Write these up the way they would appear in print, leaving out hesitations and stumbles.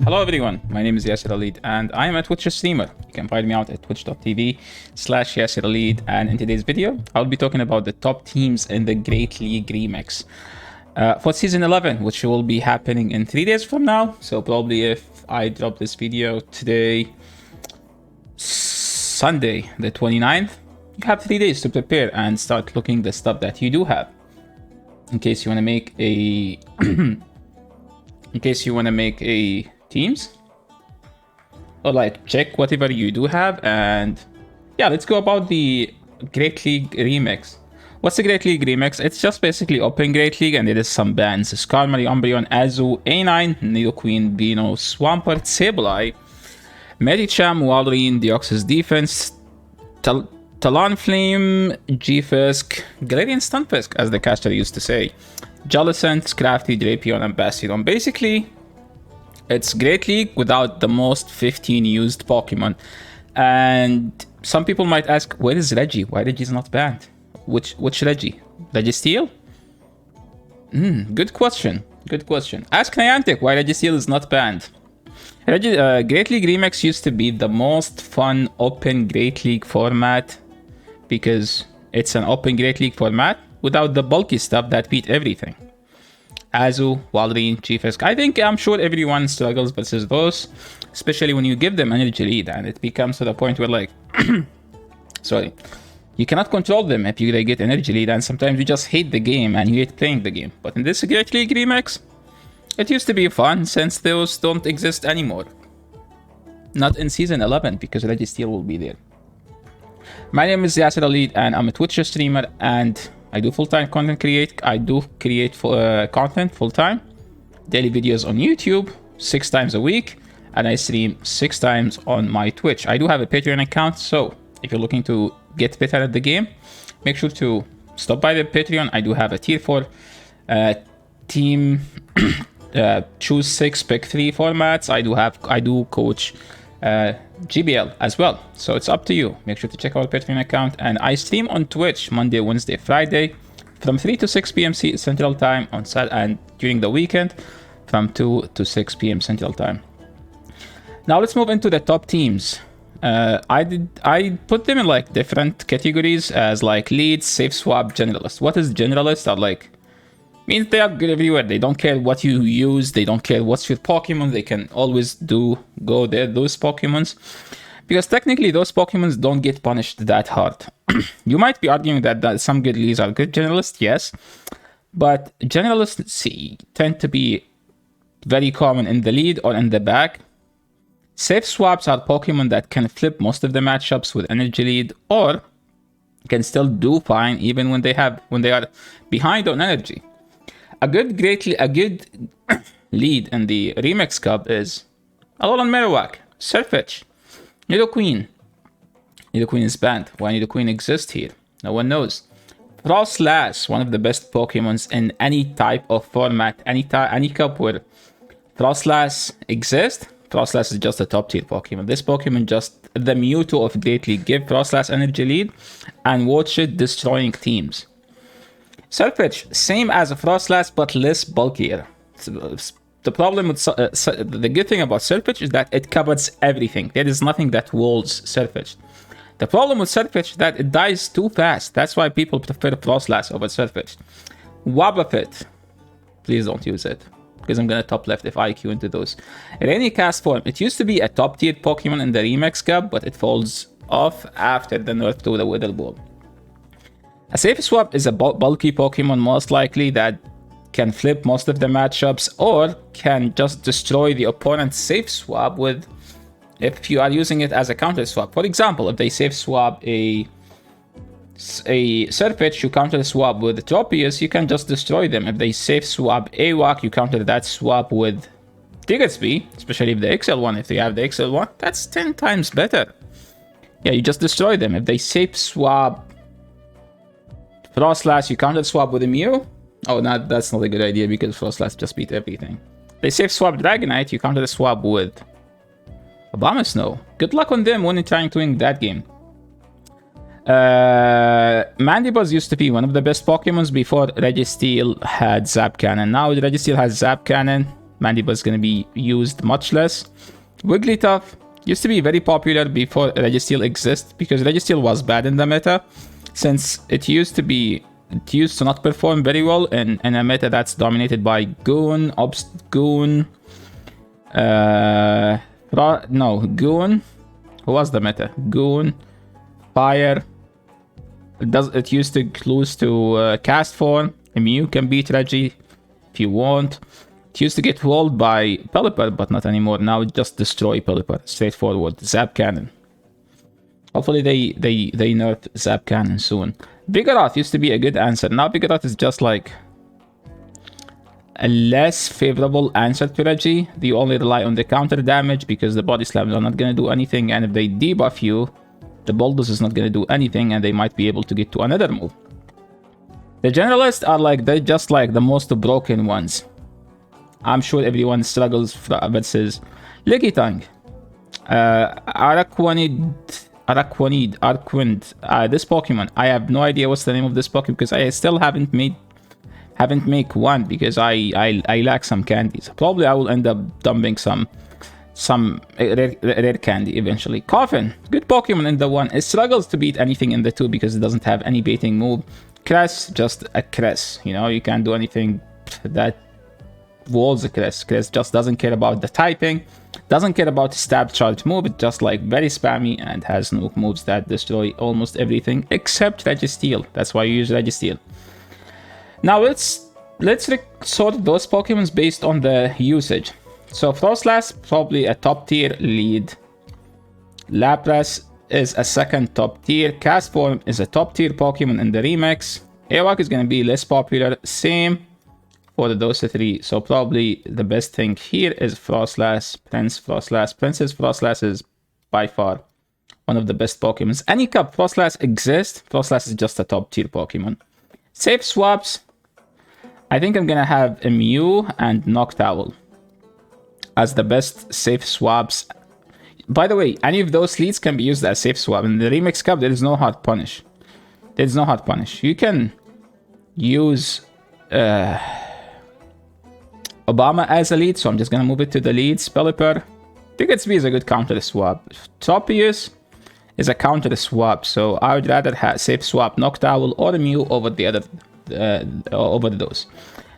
Hello everyone, my name is Yasser Alid and I am a Twitch streamer. You can find me out at twitch.tv/Yasser Alid, and in today's video, I'll be talking about the top teams in the Great League Remix for Season 11, which will be happening in 3 days from now. So probably if I drop this video today, Sunday the 29th, you have 3 days to prepare and start looking the stuff that you do have. In case you want to make a... teams, or like check whatever you do have. And yeah, let's go about the Great League Remix. What's the Great League Remix? It's just basically Open Great League, and it is some bands: Skarmory, Umbreon, Azu, A9, Nidoqueen, Bino, Swampert, Sableye, Medicham, Walrein, Deoxys Defense, Talonflame, G-Fisk, Galarian Stunfisk, as the caster used to say, Jellicent, Scrafty, Drapion, and Bastion. Basically, it's Great League without the most 15 used Pokemon. And some people might ask, where is Reggie? Why Reggie's not banned? Which Reggie? Registeel? Good question. Good question. Ask Niantic why Registeel is not banned. Great League Remix used to be the most fun open Great League format because it's an open Great League format without the bulky stuff that beat everything. Azu, Walrein, G-Fisk. I'm sure everyone struggles versus those, especially when you give them energy lead and it becomes to the point where, like, sorry, you cannot control them if they get energy lead, and sometimes you just hate the game and you hate playing the game. But in this Great League Remix, it used to be fun since those don't exist anymore. Not in Season 11 because Registeel will be there. My name is Yasser Alid and I'm a Twitch streamer, and I do full-time content create. I do create content full-time. Daily videos on YouTube 6 times a week, and I stream 6 times on my Twitch. I do have a Patreon account, so if you're looking to get better at the game, make sure to stop by the Patreon. I do have a tier 4 team choose 6 pick 3 formats. I do coach GBL as well, so it's up to you. Make sure to check out Patreon account, and I stream on Twitch Monday, Wednesday, Friday from 3 to 6 p.m. Central Time on Saturday, and during the weekend from 2 to 6 p.m. Central Time. Now let's move into the top teams. I put them in like different categories as like lead, safe swap, generalist. What is generalist? Means they are good everywhere. They don't care what you use. They don't care what's your Pokemon. They can always go there, those Pokemons. Because technically, those Pokemons don't get punished that hard. You might be arguing that some good leads are good generalists, yes. But generalists tend to be very common in the lead or in the back. Safe swaps are Pokemon that can flip most of the matchups with energy lead, or can still do fine even when they are behind on energy. A good lead in the Remix Cup is Alolan Marowak, Sirfetch'd, Nidoqueen. Nidoqueen is banned. Why Nidoqueen exists here? No one knows. Froslass, one of the best Pokemons in any type of format, any cup where Froslass exists. Froslass is just a top tier Pokemon. This Pokemon just the Mewtwo of Great League. Give Froslass energy lead and watch it destroying teams. Sirfetch'd, same as a Froslass, but less bulkier. The problem with the good thing about Sirfetch'd is that it covers everything. There is nothing that walls Sirfetch'd. The problem with Sirfetch'd is that it dies too fast. That's why people prefer Froslass over Sirfetch'd. Wobbuffet, please don't use it, because I'm gonna top left if IQ into those. Rainy Cast form. It used to be a top tier Pokemon in the Remix Cup, but it falls off after the nerf to the Weather Ball. A safe swap is a bulky Pokemon, most likely, that can flip most of the matchups or can just destroy the opponent's safe swap if you are using it as a counter swap. For example, if they safe swap a Sirfetch'd, you counter swap with Tropius, you can just destroy them. If they safe swap Awak, you counter that swap with Diggersby, especially if the XL one. If they have the XL one, that's 10 times better. Yeah, you just destroy them. If they safe swap Froslass, you counter swap with a Mew. Oh, that's not a good idea because Froslass just beat everything. They safe swap Dragonite, you counter swap with Abomasnow. Good luck on them when you're trying to win that game. Mandibuzz used to be one of the best Pokemons before Registeel had Zap Cannon. Now Registeel has Zap Cannon. Mandiba is going to be used much less. Wigglytuff used to be very popular before Registeel exists, because Registeel was bad in the meta, since it used to not perform very well in a meta that's dominated by Goon, Goon. Goon. Who was the meta? Goon, Fire. It used to lose to Cast Form. Mew can beat Reggie if you want. It used to get walled by Pelipper, but not anymore. Now it just destroy Pelipper. Straightforward. Zap Cannon. Hopefully they nerf Zap Cannon soon. Vigoroth used to be a good answer. Now Vigoroth is just like a less favorable answer to Reggie. You only rely on the counter damage because the body slams are not going to do anything, and if they debuff you, the bulldoze is not going to do anything, and they might be able to get to another move. The generalists are like, they're just like the most broken ones. I'm sure everyone struggles versus Lickitung, Araquanid, this Pokemon. I have no idea what's the name of this Pokemon because I still haven't made one because I lack some candies. Probably I will end up dumping some rare candy eventually. Coffin, good Pokemon in the 1. It struggles to beat anything in the 2 because it doesn't have any baiting move. Cress, just a Cress. You know, you can't do anything that walls a Cress. Cress just doesn't care about the typing, doesn't care about the stab charge move. It's just like very spammy and has nuke moves that destroy almost everything except Registeel. That's why you use Registeel. Now let's sort those Pokemons based on the usage. So Froslass, probably a top tier lead. Lapras is a second top tier. Castform is a top tier Pokemon in the remix. Ewok is going to be less popular. Same for those 3. So probably the best thing here is Froslass, Froslass. Princess Froslass is by far one of the best Pokemons. Any cup Froslass exists. Froslass is just a top tier Pokemon. Safe swaps. I think I'm going to have a Mew and Noctowl as the best safe swaps. By the way, any of those leads can be used as safe swap. In the Remix Cup, there is no hard punish. There's no hard punish. You can use Obama as a lead, so I'm just going to move it to the leads. Pelipper. Bigotsby is a good counter swap. Tropius is a counter swap, so I would rather have safe swap Noctowl or Mew over the other over those.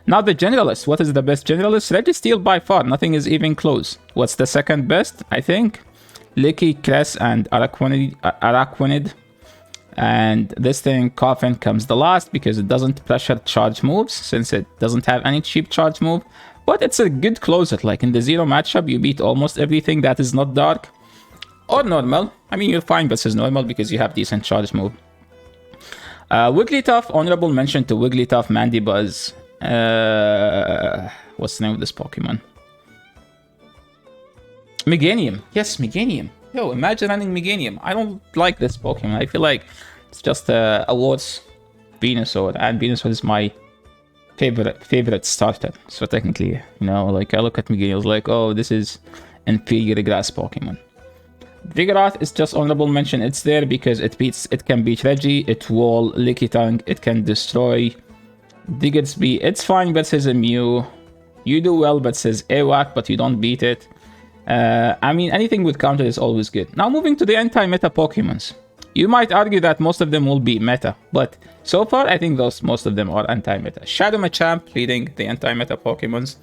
Now the generalist. What is the best generalist? Registeel by far. Nothing is even close. What's the second best? I think Licky, Cress, and Araquanid. And this thing, Coffin, comes the last because it doesn't pressure charge moves since it doesn't have any cheap charge move. But it's a good closer. Like in the 0 matchup, you beat almost everything that is not dark or normal. I mean, you're fine versus normal because you have decent charge move. Wigglytuff, honorable mention to Wigglytuff, Mandibuzz. What's the name of this Pokemon? Meganium. Yes, Meganium. Yo, imagine running Meganium. I don't like this Pokemon. I feel like it's just a worse Venusaur, and Venusaur is my favorite starter. So technically, you know, like I look at Meganium, I was like, oh, this is inferior grass Pokemon. Vigoroth is just honorable mention. It's there because it can beat Reggie, it wall Lickitung, it can destroy Diggersby. It's fine versus a Mew. You do well versus Ewok, but you don't beat it. I mean, anything with counter is always good. Now moving to the anti-meta Pokemons. You might argue that most of them will be meta, but so far I think most of them are anti-meta. Shadow Machamp leading the anti-meta Pokemons.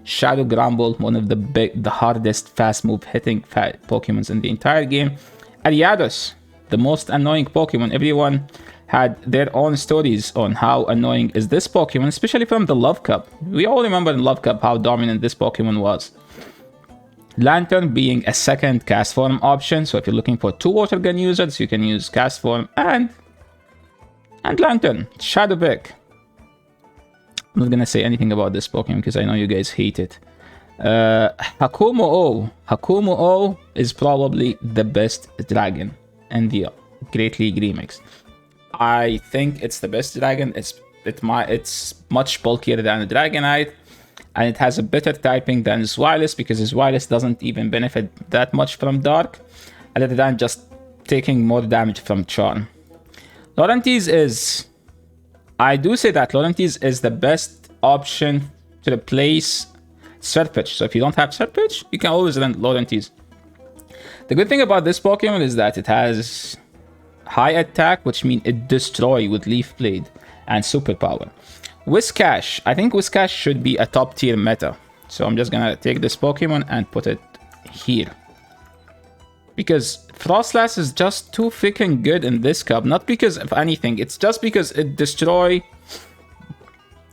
Shadow Grumble, one of the hardest fast move hitting Pokemons in the entire game. Ariados, the most annoying Pokemon. Everyone had their own stories on how annoying is this Pokemon, especially from the Love Cup. We all remember in Love Cup how dominant this Pokemon was. Lantern being a second cast form option, so if you're looking for 2 water gun users, you can use cast form and Lantern. Shadowbeck. I'm not gonna say anything about this Pokemon because I know you guys hate it. Hakumo-O. Hakumo-O is probably the best dragon in the Great League Remix. I think it's the best dragon. It's much bulkier than a Dragonite, and it has a better typing than Zweilous because Zweilous doesn't even benefit that much from Dark, other than just taking more damage from Charm. Laurentiis is... I do say that Laurentiis is the best option to replace Surfetch. So if you don't have Surfetch, you can always run Laurentiis. The good thing about this Pokemon is that it has high attack, which means it destroys with Leaf Blade and Superpower. Whiscash. I think Whiscash should be a top tier meta. So I'm just gonna take this Pokemon and put it here. Because Froslass is just too freaking good in this cup. Not because of anything. It's just because it destroys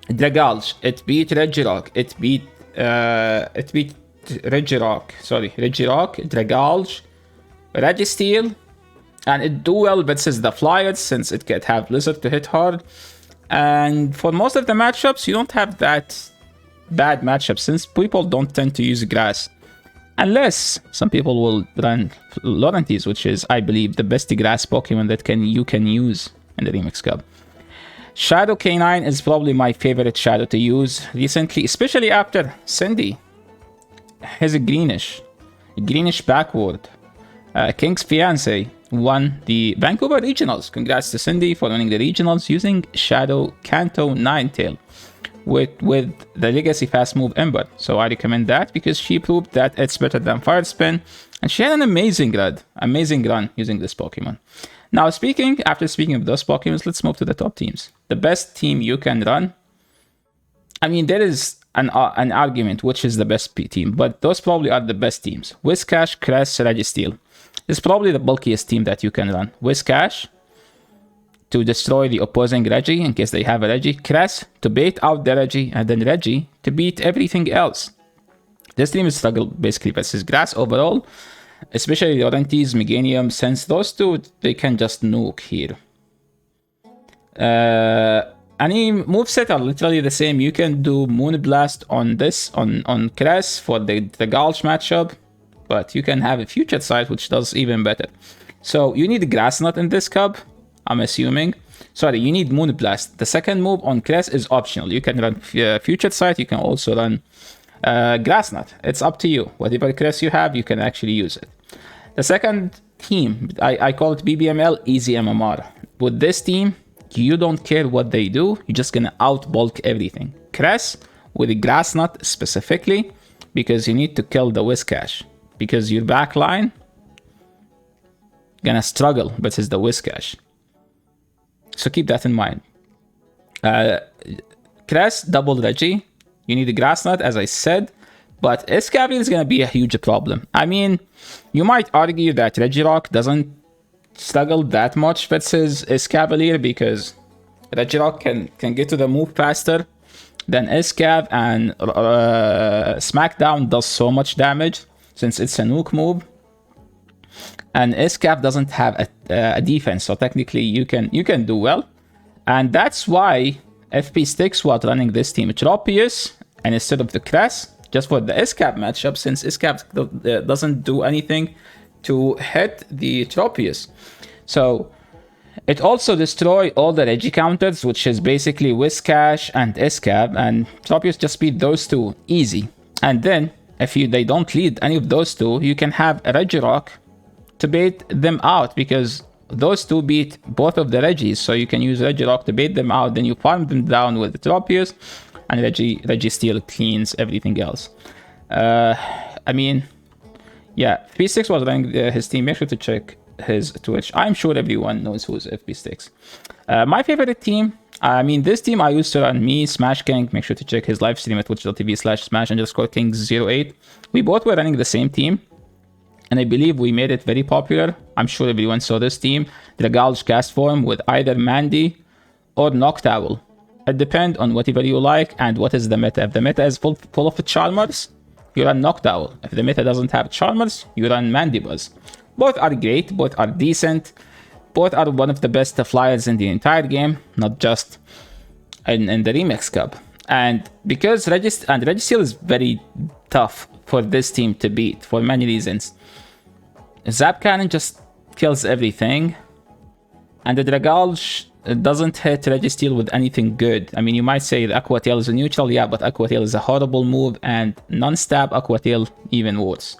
Dragalge. It beat Regirock. It beat Regirock. Sorry, Regirock, Dragalge, Registeel. And it do well versus the Flyers since it can have Blizzard to hit hard. And for most of the matchups, you don't have that bad matchup since people don't tend to use Grass. Unless some people will run Laurentiis, which is, I believe, the best Grass Pokemon that you can use in the Remix Cup. Shadow K9 is probably my favorite Shadow to use recently, especially after Cindy. He's a greenish backward. King's Fiancé won the Vancouver Regionals. Congrats to Cindy for winning the Regionals using Shadow Kanto Ninetale with the Legacy Fast Move Ember. So I recommend that because she proved that it's better than Fire Spin. And she had an amazing run using this Pokemon. Now after speaking of those Pokemons, let's move to the top teams. The best team you can run. I mean, there is an argument which is the best team, but those probably are the best teams. Whiscash, Cress, Registeel. This is probably the bulkiest team that you can run. Whiscash to destroy the opposing Reggie in case they have a Reggie. Cress to bait out the Reggie, and then Reggie to beat everything else. This team is struggled basically versus Grass overall, especially Laurentiis, Meganium, since those two, they can just nuke here. Any moveset are literally the same. You can do Moonblast on Cress for the Gulch matchup, but you can have a Future Sight, which does even better. So you need Grass Knot in this cup, I'm assuming. Sorry, you need Moonblast. The second move on Cress is optional. You can run Future Sight, you can also run Grass Knot. It's up to you. Whatever Cress you have, you can actually use it. The second team, I call it BBML, Easy MMR. With this team, you don't care what they do, you're just gonna outbulk everything. Cress with the Grass Knot specifically, because you need to kill the Whiscash. Because your backline gonna struggle versus the Whiscash. So keep that in mind. Cress, double Reggie. You need the Grass Knot, as I said. But Escavalier is gonna be a huge problem. I mean, you might argue that Regirock doesn't struggle that much versus Escavalier because Regirock can get to the move faster than Escav, and Smackdown does so much damage since it's a nuke move. And Escav doesn't have a defense, so technically you can do well. And that's why FP Sticks was running this team Tropius and instead of the Cress, just for the Escav matchup, since Escav doesn't do anything to hit the Tropius. So it also destroys all the Regi counters, which is basically Whiscash and Escav, and Tropius just beat those two easy. And then if they don't lead any of those two, you can have a Regirock to bait them out, because those two beat both of the Regis, so you can use Regirock to bait them out, then you farm them down with the Tropius, and Registeel cleans everything else. I mean, yeah, FP6 was running his team. Make sure to check his Twitch. I'm sure everyone knows who's FP6. My favorite team, I mean, this team I used to run, me, Smash King. Make sure to check his live stream at twitch.tv/smash_king08. We both were running the same team, and I believe we made it very popular. I'm sure everyone saw this team. Dragalge cast form with either Mandy or Noctowl. It depends on whatever you like and what is the meta. If the meta is full of Charmers, you run Noctowl. If the meta doesn't have Charmers, you run Mandibuzz. Both are great, both are decent, both are one of the best flyers in the entire game, not just in the Remix Cup. And because Registeel is very tough for this team to beat for many reasons. Zap Cannon just kills everything, and the Dragalge doesn't hit Registeel with anything good. I mean, you might say the Aqua Tail is a neutral, yeah, but Aqua Tail is a horrible move, and non-stab Aqua Tail even worse.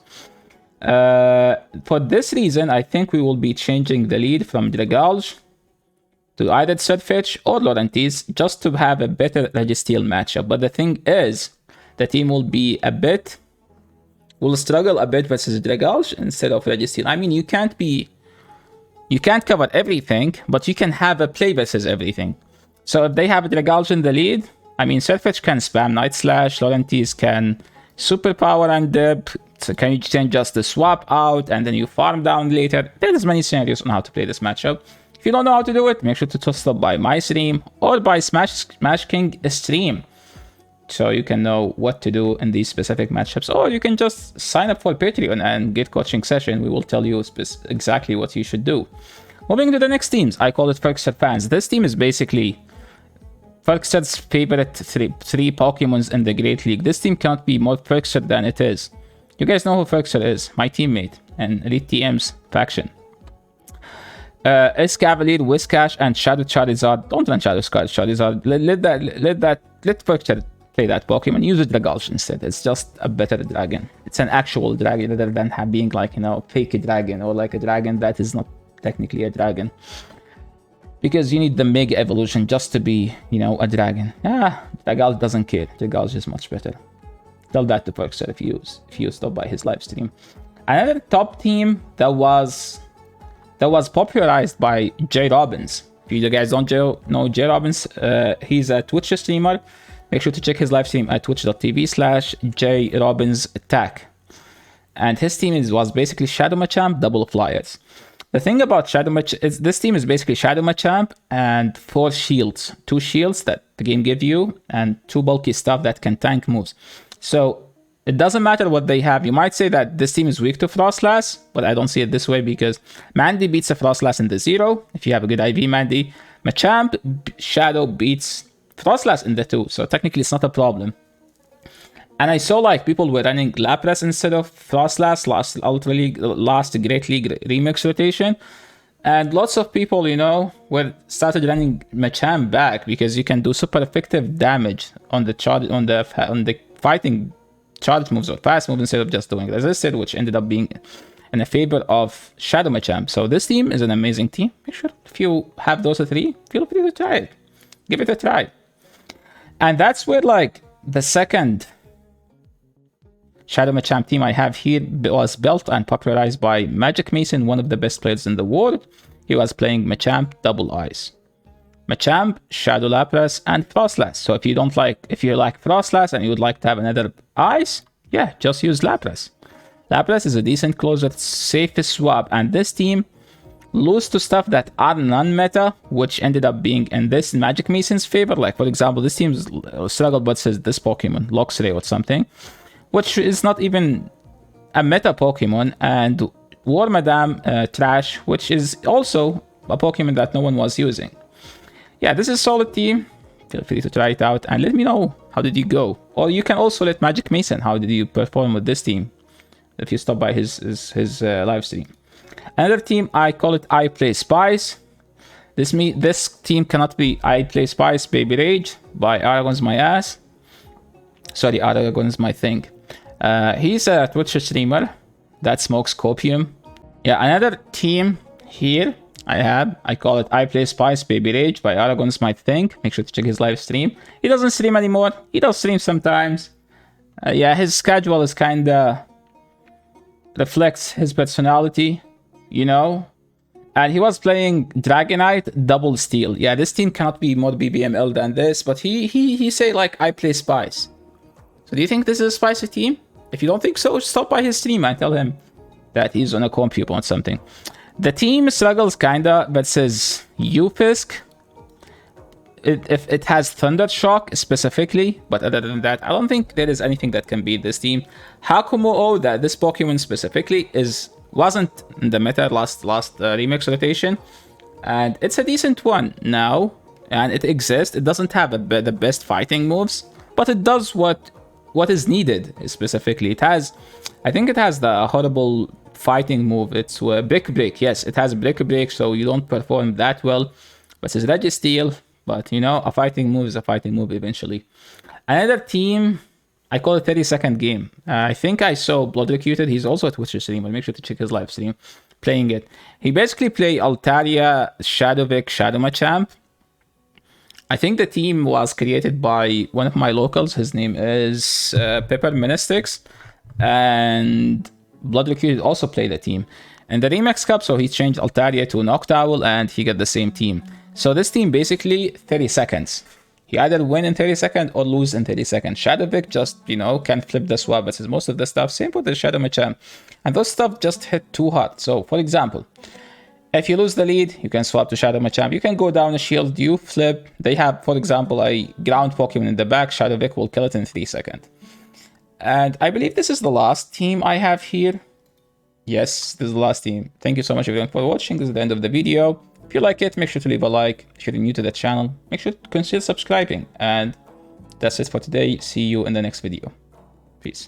For this reason, I think we will be changing the lead from Dragalge to either Surfetch or Laurentiis just to have a better Registeel matchup. But the thing is, the team will be will struggle a bit versus Dragalge instead of Registeel. I mean, you can't cover everything, but you can have a play versus everything. So if they have Dragalge in the lead, I mean, Surfetch can spam Night Slash, Laurentiis can superpower and dip, so can you just swap out and then you farm down later. There's many scenarios on how to play this matchup. If you don't know how to do it, make sure to stop by my stream or by Smash King stream, so you can know what to do in these specific matchups. Or you can just sign up for Patreon and get coaching session. We will tell you exactly what you should do. Moving to the next teams, I call it Ferkster fans. This team is basically Ferkster's favorite three Pokemons in the Great League. This team cannot be more Ferkster than it is. You guys know who Ferkster is, my teammate in Elite TM's faction. Escavalier, Whiscash, and Shadow Charizard. Don't run Shadow Charizard. Let Ferkster play that Pokemon. Use a Dragalge instead. It's just a better dragon. It's an actual dragon rather than being like, you know, fake dragon or like a dragon that is not technically a dragon. Because you need the Mega Evolution just to be, you know, a dragon. Dragalge doesn't care. Dragalge is much better. Tell that to Ferkster if you stop by his live stream. Another top team that was popularized by J Robbins. If you guys don't know J Robbins, he's a Twitch streamer. Make sure to check his live stream at twitch.tv/JRobbinsAttack. And his team was basically Shadow Machamp, Double Flyers. The thing about Shadow Machamp is this team is basically Shadow Machamp and 4 shields. 2 shields that the game gives you and 2 bulky stuff that can tank moves. So it doesn't matter what they have. You might say that this team is weak to Froslass, but I don't see it this way because Mandy beats a Froslass in the 0. If you have a good IV Mandy, Machamp Shadow beats Froslass in the 2. So technically it's not a problem. And I saw like people were running Lapras instead of Froslass last Ultra League, last Great League remix rotation. And lots of people, you know, started running Machamp back because you can do super effective damage on the fighting charge moves or fast moves instead of just doing resisted, which ended up being in the favor of Shadow Machamp. So this team is an amazing team. Make sure if you have those 3, feel free to try it. Give it a try. And that's where like the second Shadow Machamp team I have here was built and popularized by Magic Mason, one of the best players in the world. He was playing Machamp Double Eyes. Machamp, Shadow Lapras, and Froslass. So if you like Froslass and you would like to have another Eyes, yeah, just use Lapras. Lapras is a decent closer, safest swap, and this team lose to stuff that are non-meta, which ended up being in this Magic Mason's favor. Like, for example, this team struggled but says this Pokemon, Luxray or something, which is not even a meta Pokemon, and War Madame Trash, which is also a Pokemon that no one was using. Yeah, this is a solid team. Feel free to try it out and let me know how did you go. Or you can also let Magic Mason, how did you perform with this team if you stop by his live stream. Another team, I call it I Play Spice. This team cannot be I Play Spice Baby Rage by Aragon's My Ass. Sorry, Aragon's My Thing. He's a Twitch streamer that smokes copium. Yeah, another team here I call it I Play Spice Baby Rage by Aragon's My Thing. Make sure to check his live stream. He doesn't stream anymore. He does stream sometimes. Yeah, his schedule is kinda reflects his personality, you know. And he was playing Dragonite Double Steel. Yeah, this team cannot be more BBML than this, but he say like I Play Spice. So do you think this is a spicy team? If you don't think so, stop by his stream and tell him that he's on a computer or something. The team struggles kinda versus Ufisk. It has Thunder Shock specifically, but other than that, I don't think there is anything that can beat this team. Hakumo-O, that this Pokemon specifically wasn't in the meta last remix rotation, and it's a decent one now, and it exists. It doesn't have the best fighting moves, but it does what is needed specifically. I think it has the horrible fighting move. It's Brick Break. Yes, it has Brick Break, so you don't perform that well. But it's Registeel. But, you know, a fighting move is a fighting move eventually. Another team, I call it 30-second game. I think I saw Blood Recruited. He's also a Twitch streamer. Make sure to check his live stream playing it. He basically play Altaria, Shadowvik, Shadow Machamp. I think the team was created by one of my locals. His name is Pepper Ministix, and Blood Recruited also played the team. In the Remix Cup, so he changed Altaria to Noctowl, and he got the same team. So this team basically 30 seconds. He either win in 30 seconds or lose in 30 seconds. Shadowvic just, you know, can flip the swap, but most of the stuff, same with the Shadow Machamp. And those stuff just hit too hot. So, for example, if you lose the lead, you can swap to Shadow Machamp. You can go down a shield, you flip. They have, for example, a ground Pokemon in the back. Shadowvic will kill it in 3 seconds. And I believe this is the last team I have here. Yes, this is the last team. Thank you so much everyone for watching. This is the end of the video. If you like it, make sure to leave a like. If you're new to the channel, make sure to consider subscribing. And that's it for today. See you in the next video. Peace.